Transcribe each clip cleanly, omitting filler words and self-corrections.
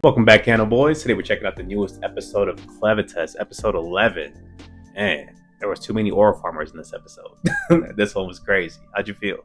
Welcome back, Candle Boys. Today we're checking out the newest episode of Clevatess, episode 11. Man, there was too many oil farmers in this episode. This one was crazy. How'd you feel?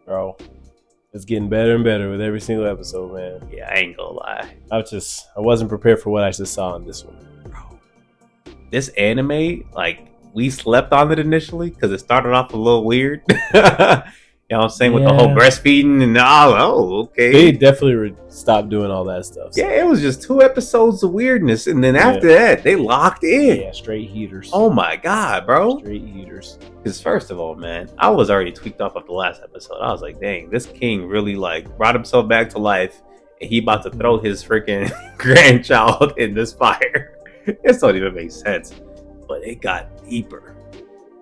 Bro, it's getting better and better with every single episode, man. Yeah, I ain't gonna lie. I wasn't prepared for what I just saw in this one. Bro, this anime, we slept on it initially because it started off a little weird. You know what I'm saying? With the whole breastfeeding and all. Oh, okay. They definitely stopped doing all that stuff. So. Yeah, it was just 2 episodes of weirdness. And then after that, they locked in. Yeah, straight heaters. Oh my God, bro. Straight heaters. Because first of all, man, I was already tweaked off of the last episode. I was like, dang, this king really brought himself back to life. And he about to throw his freaking grandchild in this fire. This don't even make sense. But it got deeper.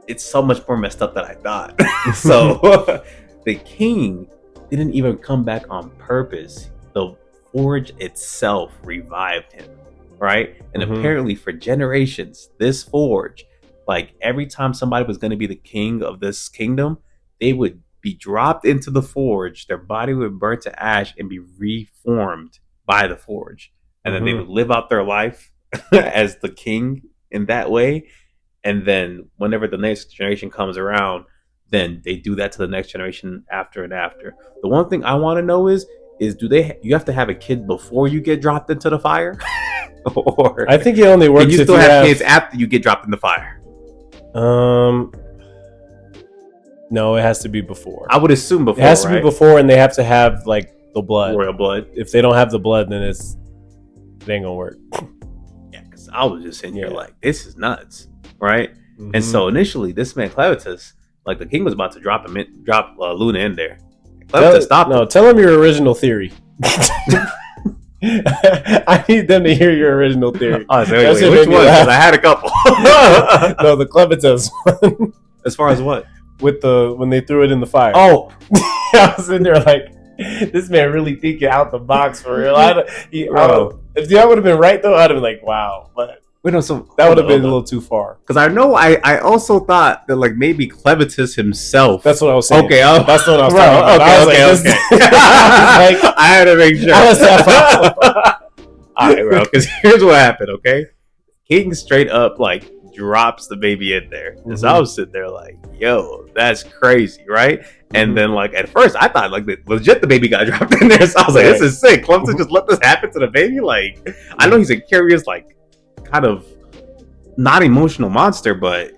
It's so much more messed up than I thought. So the king didn't even come back on purpose. The forge itself revived him, right? And apparently for generations, this forge, every time somebody was going to be the king of this kingdom, they would be dropped into the forge, their body would burn to ash and be reformed by the forge. And then they would live out their life as the king in that way. And then whenever the next generation comes around, then they do that to the next generation after and after. The one thing I want to know is you have to have a kid before you get dropped into the fire? Or I think it only works if you still have kids after you get dropped in the fire? No, it has to be before. I would assume before. It has to be before, and they have to have the blood. Royal blood. If they don't have the blood, then it ain't gonna work. Yeah, because I was just sitting here this is nuts. Right? And so initially, this man Clevatess, the king was about to drop Luna in there. Clevatess stopped him. Tell him your original theory. I need them to hear your original theory. Oh, so wait, which one? Because I had a couple. No, the Clevatess one. As far as what? With when they threw it in the fire. Oh, I was in there this man really thinking out the box for real. If that would have been right though, I'd have been wow, but. Wait, no, so that would have been a little too far. Because I know I also thought that maybe Clevatess himself. That's what I was saying. Okay, that's what I was talking about. Okay. I had to make sure. All right, bro. Because here's what happened. Okay, King straight up drops the baby in there. And so I was sitting there yo, that's crazy, right? And then at first I thought legit the baby got dropped in there. So I was like, this is sick. Clevatess just let this happen to the baby. I know he's a curious kind of not emotional monster, but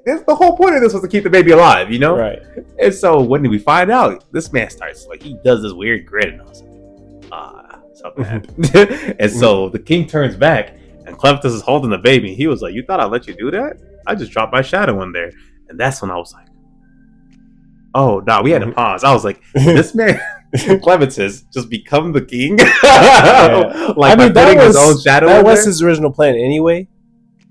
the whole point of this was to keep the baby alive, you know? Right. And so when did we find out? This man starts he does this weird grin, and I was something happened. And so the king turns back, and Clevatess is holding the baby. He was like, "You thought I'd let you do that? I just dropped my shadow in there." And that's when I was like, "Oh no!" We had to pause. I was like, "This man." Clevatess just become the king. I mean, that was his own shadow. That was his original plan, anyway.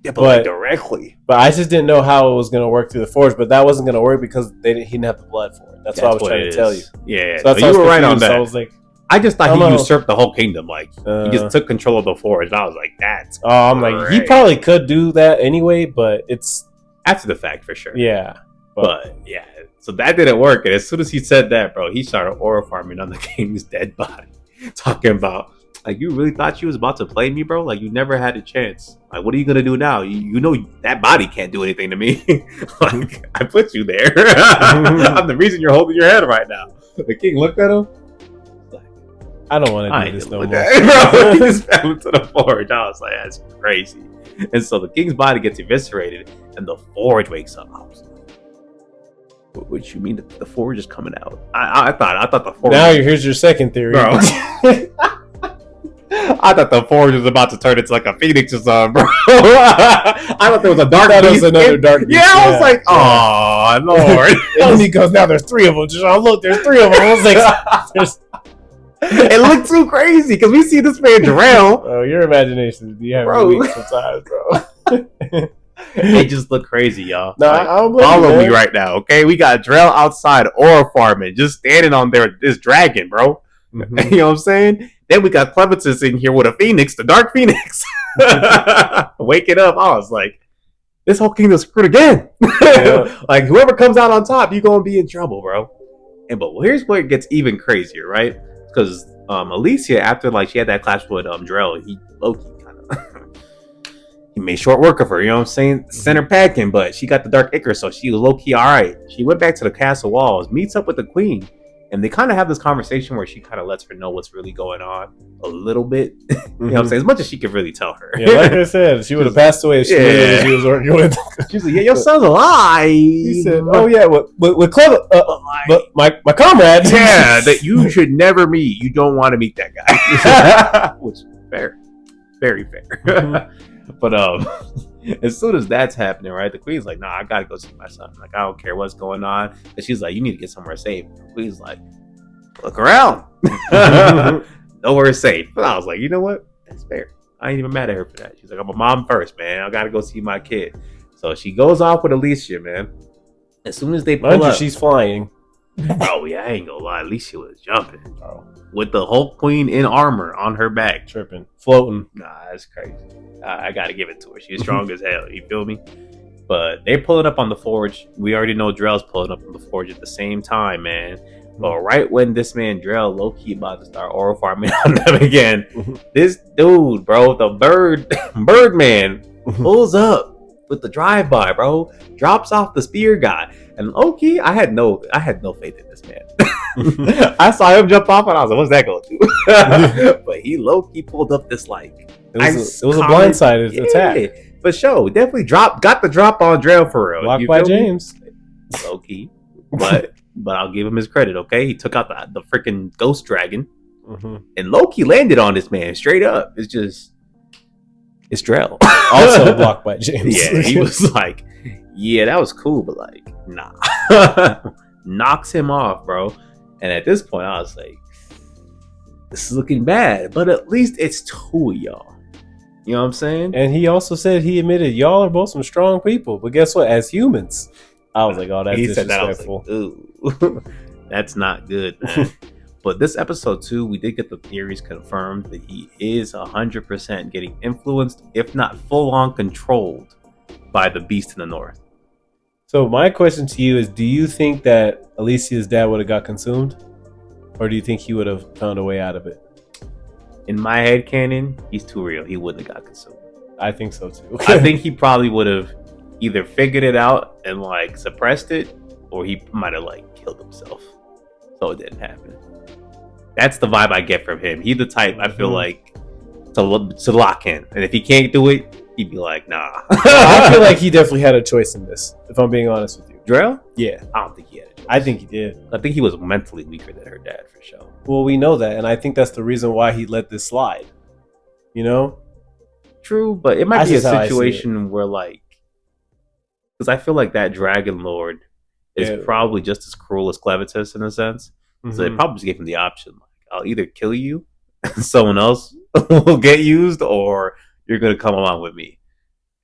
Yeah, but directly. But I just didn't know how it was going to work through the forge. But that wasn't going to work because he didn't have the blood for it. That's what I was trying to tell you. Yeah, so you were right on that. So I just thought he usurped the whole kingdom. He just took control of the forge. And I was like, that's. Oh, I'm he probably could do that anyway, but it's after the fact for sure. Yeah, but yeah. So that didn't work. And as soon as he said that, bro, he started oil farming on the king's dead body. Talking about, you really thought you was about to play me, bro? You never had a chance. What are you going to do now? You know that body can't do anything to me. I put you there. I'm the reason you're holding your head right now. The king looked at him. I don't want to do this no more. Bro, he just fell into the forge. I was like, that's crazy. And so the king's body gets eviscerated, and the forge wakes up. I was like, what you mean the forge is coming out? I thought the forge. Now here's your second theory, bro. I thought the forge was about to turn into a phoenix or something, bro. I thought there was a dark beast. It was another dark beast. Yeah, I was like, oh Lord. Only because now there's 3 of them. Just look, there's 3 of them. I was like, it looked too crazy because we see this man Dorel. Oh, your imagination is having weak sometimes, bro. They just look crazy, y'all. No, I don't follow me right now, okay? We got Dorel outside oil farming, just standing on this dragon, bro. You know what I'm saying? Then we got Clevatess in here with a phoenix, the dark phoenix. Waking up, I was like, this whole kingdom's screwed again. Yeah. Whoever comes out on top, you're gonna be in trouble, bro. But here's where it gets even crazier, right? Because Alicia, after like she had that clash with Dorel, he Loki kind of he made short work of her. You know what I'm saying? Sent her packing, but she got the dark ichor, so she was low key all right. She went back to the castle walls, meets up with the queen, and they kind of have this conversation where she kind of lets her know what's really going on a little bit. You know what I'm saying? As much as she could really tell her. Yeah, like I said, she would have passed away if she knew who she was working with. She's like, yeah, your son's alive. He said, oh yeah, with Clever, but my comrade. Yeah, that you should never meet. You don't want to meet that guy. Which is fair. Very fair. But as soon as that's happening, right, the queen's like, nah, I gotta go see my son. Like, I don't care what's going on. And she's like, you need to get somewhere safe. The queen's like, look around. Nowhere safe. But I was like, you know what? That's fair. I ain't even mad at her for that. She's like, I'm a mom first, man. I gotta go see my kid. So she goes off with Alicia, man. As soon as they pull up, she's flying. Oh yeah, I ain't gonna lie. Alicia was jumping. With the Hulk Queen in armor on her back. Tripping. Floating. Nah, that's crazy. I gotta give it to her. She's strong as hell. You feel me? But they're pulling up on the forge. We already know Drell's pulling up on the forge at the same time, man. But right when this man Dorel low-key about to start oral farming on them again, this dude, bro, the Birdman pulls up with the drive-by, bro, drops off the spear guy. And low-key, I had no faith in this man. I saw him jump off and I was like, what's that going to do? But he low-key pulled up this like it was a blindsided attack. For sure. Definitely got the drop on Dorel for real. Blocked by James. Low-key. But I'll give him his credit, okay? He took out the freaking ghost dragon. And Loki landed on this man straight up. It's Dorel. Also blocked by James. Yeah, he was like, yeah, that was cool, but like, nah. Knocks him off, bro. And at this point, I was like, this is looking bad, but at least it's two of y'all. You know what I'm saying? And he also said he admitted y'all are both some strong people, but guess what? As humans, I was like, oh, that's disrespectful. Said that, I was like, ooh, that's not good, man. But this episode 2, we did get the theories confirmed that he is 100% getting influenced, if not full-on controlled, by the beast in the north. So my question to you is, do you think that Alicia's dad would have got consumed? Or do you think he would have found a way out of it? In my head canon, he's too real. He wouldn't have got consumed. I think so too. I think he probably would have either figured it out and like suppressed it, or he might have like killed himself. So it didn't happen. That's the vibe I get from him. He's the type I feel like to lock in. And if he can't do it, he'd be like, nah. I feel like he definitely had a choice in this, if I'm being honest with you. Dorel? Yeah. I don't think he had a choice. I think he did. I think he was mentally weaker than her dad for sure. Well, we know that, and I think that's the reason why he let this slide. You know? True, but it might be a situation where like, because I feel like that Dragon Lord is probably just as cruel as Clevatess in a sense. So they probably just gave him the option, like, I'll either kill you, someone else will get used, or you're going to come along with me.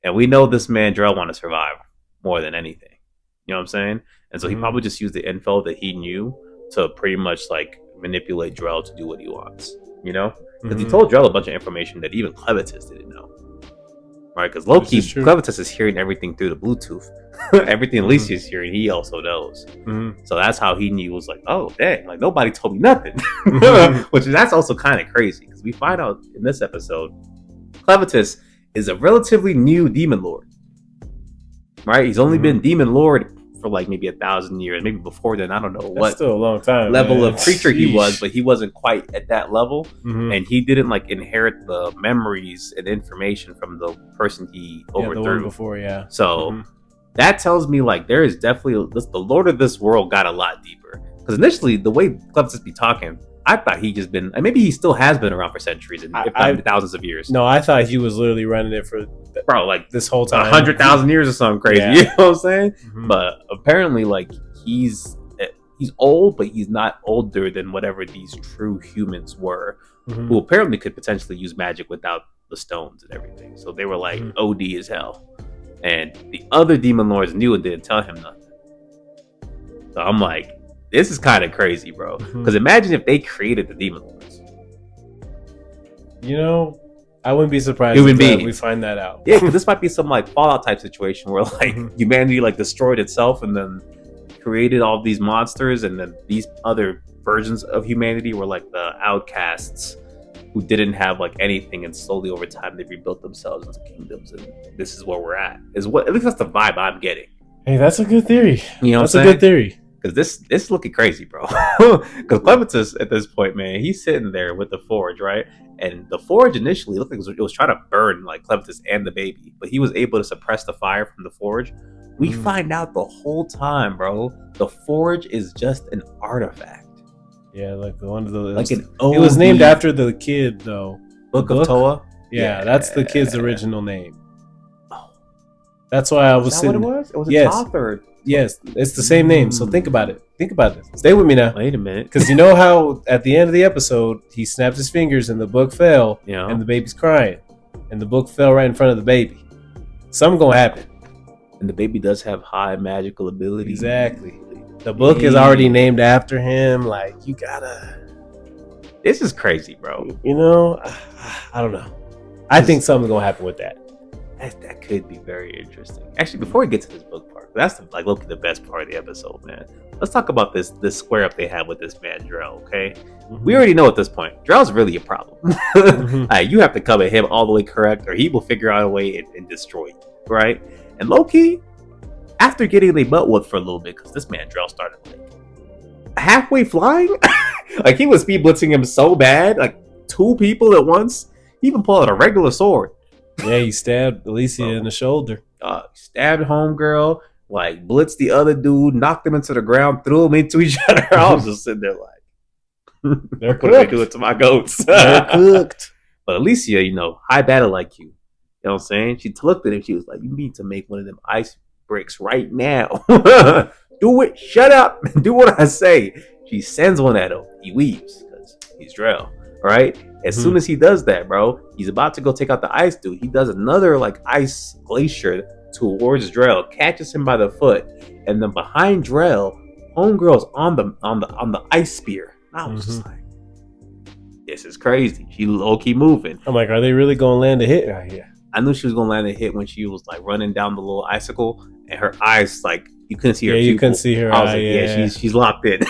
And we know this man, Dorel, want to survive more than anything. You know what I'm saying? And so he probably just used the info that he knew to pretty much like manipulate Dorel to do what he wants. You know? Because he told Dorel a bunch of information that even Clevatess didn't know. Right? Because low-key, Clevatess is hearing everything through the Bluetooth. Everything Alicia is hearing, he also knows. So that's how he knew, was like, oh, dang, like nobody told me nothing. That's also kind of crazy, because we find out in this episode, Clevatess is a relatively new demon lord. Right? He's only been demon lord for like maybe 1,000 years. Maybe before then, I don't know what still a long time, level of creature he was, but he wasn't quite at that level. And he didn't like inherit the memories and information from the person he overthrew. The one before, So that tells me like there is definitely the Lord of this world got a lot deeper. Because initially, the way Clevatess be talking, I thought he just been, and maybe he still has been around for centuries, and if not thousands of years. No, I thought he was literally running it for like this whole time, 100,000 years or something crazy. You know what I'm saying? But apparently, like he's old, but he's not older than whatever these true humans were, who apparently could potentially use magic without the stones and everything. So they were like OD as hell, and the other demon lords knew and didn't tell him nothing. So I'm like, this is kind of crazy, bro. Because imagine if they created the demon lords. You know, I wouldn't be surprised if we find that out. Yeah, because this might be some like Fallout type situation where like humanity like destroyed itself and then created all these monsters, and then these other versions of humanity were like the outcasts who didn't have like anything, and slowly over time they rebuilt themselves into kingdoms, and this is where we're at. Is what, at least that's the vibe I'm getting. Hey, that's a good theory. You know, that's a good theory. Because this is looking crazy, bro. Because Clevatess at this point, man, he's sitting there with the forge, right? And the forge initially looked like it was trying to burn like Clevatess and the baby, but he was able to suppress the fire from the forge. We find out the whole time, bro, the forge is just an artifact. Yeah, like one of the like it was named after the kid though. Book of Toa. Yeah, that's the kid's original name. Oh, that's why I was sitting. What it was? It was a Tothard. Yes, it's the same name. So think about it. Think about this. Stay with me now. Wait a minute. Because you know how at the end of the episode he snapped his fingers and the book fell, and the baby's crying, and the book fell right in front of the baby. Something gonna happen. And the baby does have high magical ability. Exactly. The book is already named after him. Like, you gotta. This is crazy, bro. You know, I don't know. I think something's gonna happen with that. That could be very interesting. Actually, before we get to this book part, that's like look the best part of the episode, man. Let's talk about this square up they have with this man Dorel. Okay, we already know at this point Dorel's really a problem. You have to come at him all the way correct, or he will figure out a way and destroy you, right? And low-key, after getting the butt whooped for a little bit, because this man Dorel started like halfway flying, like he was speed blitzing him so bad, like 2 people at once. He even pulled out a regular sword. Yeah, he stabbed Alicia in the shoulder. Stabbed homegirl, like blitzed the other dude, knocked him into the ground, threw him into each other. I was just sitting there like, they're what do I do it to my goats? They're cooked. But Alicia, you know, high battle like you. You know what I'm saying? She looked at him. She was like, you need to make one of them ice bricks right now. Do it. Shut up. Do what I say. She sends one at him. He leaves because he's Dorel. Right? As soon as he does that, bro, he's about to go take out the ice dude. He does another like ice glacier towards Dorel, catches him by the foot, and then behind Dorel, homegirl's on the ice spear. I was just like, this is crazy. She low-key moving. I'm like, are they really gonna land a hit right here? I knew she was gonna land a hit when she was like running down the little icicle, and her eyes like you couldn't see her. Yeah, you couldn't see her. I was like, yeah, she's locked in.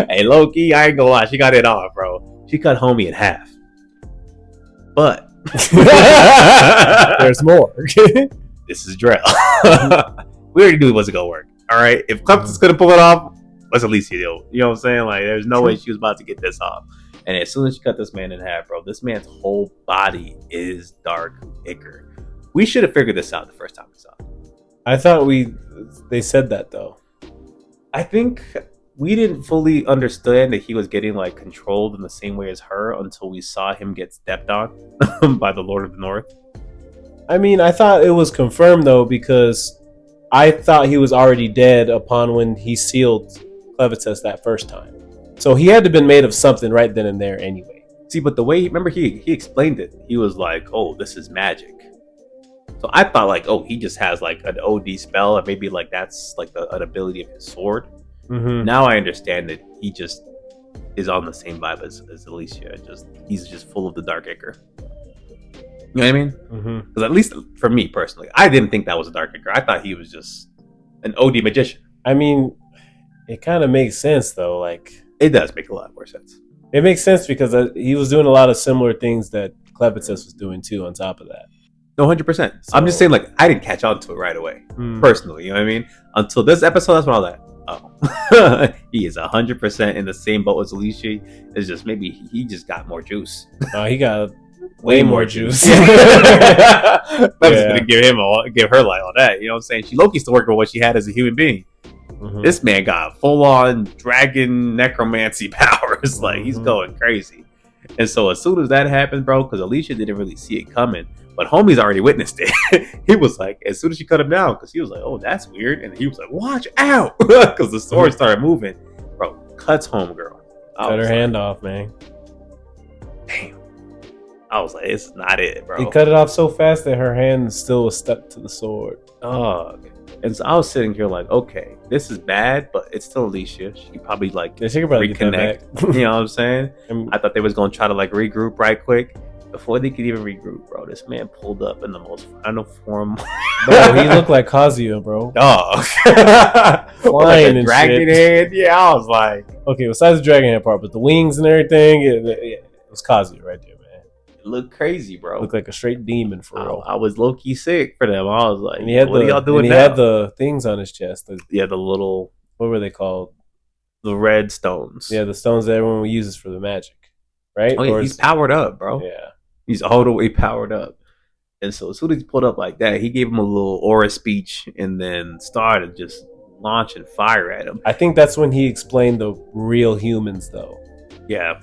Hey, low-key, I ain't gonna lie, she got it off, bro. She cut homie in half. But there's more. This is Dorel. We already knew it wasn't gonna work. All right, if Clevatess couldn't pull it off, let's at least deal. You know what I'm saying? Like, there's no way she was about to get this off. And as soon as she cut this man in half, bro, this man's whole body is dark ichor. We should have figured this out the first time we saw it. I thought they said that though. I think we didn't fully understand that he was getting like controlled in the same way as her until we saw him get stepped on by the Lord of the North. I mean, I thought it was confirmed though, because I thought he was already dead upon when he sealed Clevatess that first time. So he had to have been made of something right then and there anyway. See, but the way, remember he explained it. He was like, oh, this is magic. So I thought like, oh, he just has like an OD spell, or maybe like that's like an ability of his sword. Now I understand that he just is on the same vibe as Alicia. He's just full of the dark ichor. You know what I mean? Because at least for me personally, I didn't think that was a dark ichor. I thought he was just an OD magician. I mean, it kind of makes sense though. Like, it does make a lot more sense. It makes sense because he was doing a lot of similar things that Clevatess was doing too. On top of that, no, 100%. So, I'm just saying, like, I didn't catch on to it right away, personally. You know what I mean? Until this episode, that's when I was like, oh, he is 100% in the same boat as Alicia. It's just maybe he just got more juice. He got way more juice. I'm just gonna give her like all that. You know what I'm saying? She Loki's to work with what she had as a human being. This man got full on dragon necromancy powers. Like, he's going crazy. And so as soon as that happened, bro, because Alicia didn't really see it coming, but homie's already witnessed it. He was like, as soon as she cut him down, because he was like, oh, that's weird. And he was like, watch out, because the sword started moving. Bro, cuts homegirl. Cut her hand off, man. Damn. I was like, it's not it, bro. He cut it off so fast that her hand still was stuck to the sword. And so I was sitting here like, okay, this is bad, but it's still Alicia. She probably like reconnect. You know what I'm saying? I thought they was gonna try to like regroup right quick. Before they could even regroup, bro, this man pulled up in the most final form Bro, he looked like Kazuya, bro. Dog. Flying and dragon shit. head. Yeah, I was like, Okay, besides the dragon head part, but the wings and everything, it was Kazuya right there, man. it looked crazy, bro. Looked like a straight demon for real. I was low key sick for them. I was like, And he had what are y'all doing and he now? had the things on his chest. The little, What were they called? the red stones. Yeah, the stones that everyone uses for the magic, right? Oh yeah, he's powered up, bro. Yeah. He's all the way powered up. And so as soon as he pulled up like that, he gave him a little aura speech and then started just launching fire at him. I think that's when he explained the real humans, though. Yeah,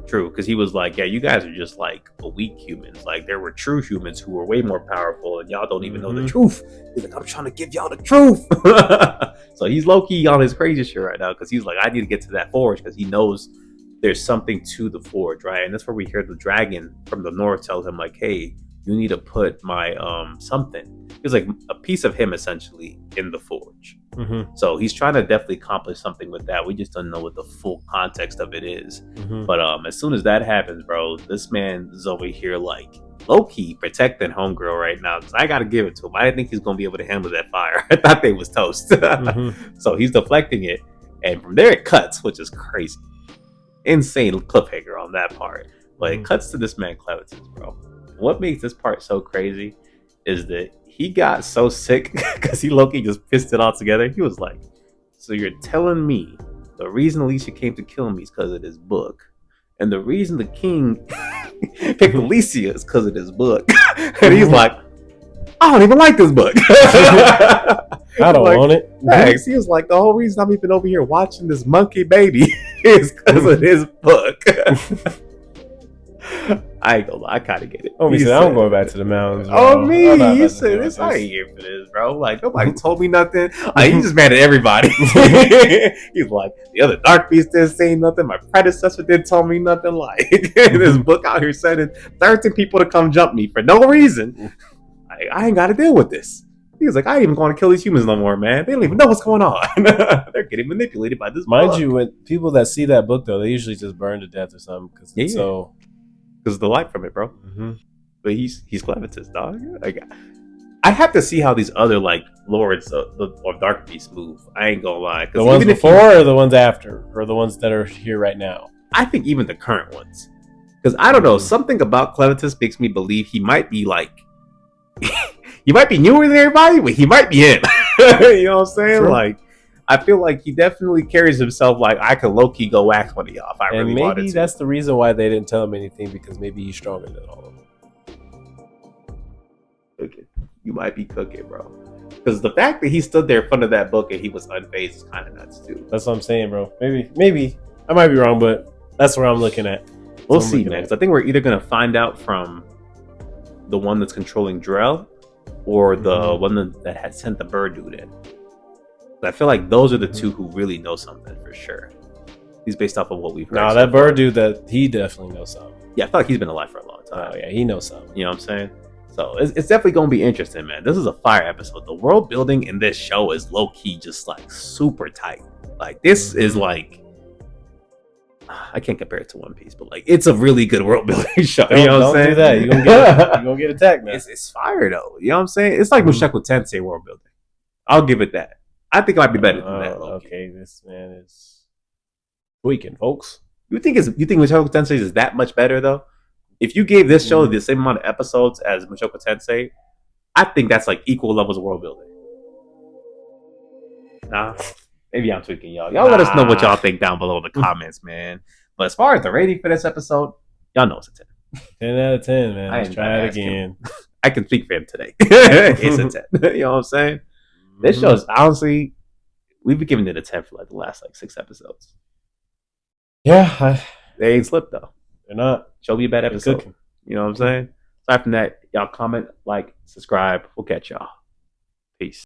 true. Because he was like, yeah, you guys are just like weak humans. Like there were true humans who were way more powerful and y'all don't even know the truth. He's like, I'm trying to give y'all the truth. So he's low-key on his crazy shit right now because he's like, I need to get to that forge because he knows there's something to the forge, right? And that's where we hear the dragon from the north tell him like, hey, you need to put my something. It's like a piece of him essentially in the forge. Mm-hmm. So he's trying to definitely accomplish something with that. We just don't know what the full context of it is. Mm-hmm. But as soon as that happens, bro, this man is over here like low-key protecting homegirl right now. Because I got to give it to him. I didn't think he's going to be able to handle that fire. I thought they was toast. Mm-hmm. So he's deflecting it. And from there it cuts, which is crazy. Insane cliffhanger on that part. But it cuts to this man Clevatess, bro. What makes this part so crazy is that he got so sick because he low-key just pissed it all together. He was like, so you're telling me the reason Alicia came to kill me is because of this book, and the reason the king picked Alicia is because of this book. And he's like, I don't even like this book. I don't want it. Thanks. He was like, the whole reason I'm even over here watching this monkey baby is because of this book. I ain't gonna lie, I kind of get it. Oh, he said, I'm going back to the mountains. Bro. Oh, me. He said, this, I ain't here for this, bro. Like, nobody told me nothing. Like, he just mad at everybody. He's like, the other Dark Beast didn't say nothing. My predecessor didn't tell me nothing. Like, this book out here sending 13 people to come jump me for no reason. I ain't got to deal with this. He was like, I ain't even going to kill these humans no more, man. They don't even know what's going on. They're getting manipulated by this book. Mind you, when people that see that book, though, they usually just burn to death or something. Cause it's so... Because of the light from it, bro. Mm-hmm. But he's Clevatess, dog. Like, I have to see how these other like lords of Dark Beast move. I ain't gonna lie. The ones before or the ones after? Or the ones that are here right now? I think even the current ones. Because I don't know, something about Clevatess makes me believe he might be like... he might be newer than everybody, but he might be him. You know what I'm saying? True. Like, I feel like he definitely carries himself like I could low-key go wax one of y'all if I really wanted to. Maybe that's the reason why they didn't tell him anything, because maybe he's stronger than all of them. Okay. You might be cooking, bro. Because the fact that he stood there in front of that book and he was unfazed is kind of nuts, too. That's what I'm saying, bro. Maybe. I might be wrong, but that's where I'm looking at. We'll see, man. I think we're either going to find out from the one that's controlling Dorel or the one that had sent the bird dude in. I feel like those are the two who really know something for sure. He's based off of what we've heard. Nah, that bird dude, he definitely knows something. Yeah, I feel like he's been alive for a long time. Oh, yeah, he knows something. You know what I'm saying? So it's definitely going to be interesting, man. This is a fire episode. The world building in this show is low-key just like super tight. Like this is like, I can't compare it to One Piece, but like it's a really good world building show. You know what I'm saying? Don't do that. You're gonna get attacked, man. It's fire though. You know what I'm saying? It's like Mushoku Tensei world building. I'll give it that. I think it might be better than that. Okay, this man is tweaking, folks. You think Mushoku Tensei is that much better though? If you gave this show the same amount of episodes as Mushoku Tensei, I think that's like equal levels of world building. Nah, maybe I'm tweaking y'all. Y'all let us know what y'all think down below in the comments, man. But as far as the rating for this episode, y'all know it's a 10. 10 out of 10, man. Let's try it again. I can speak for him today. It's a 10. You know what I'm saying? This show is honestly, we've been giving it a 10 for like the last like 6 episodes. Yeah. They ain't slipped though. They're not. Show me a bad episode. You know what I'm saying? Aside from that, y'all comment, like, subscribe. We'll catch y'all. Peace.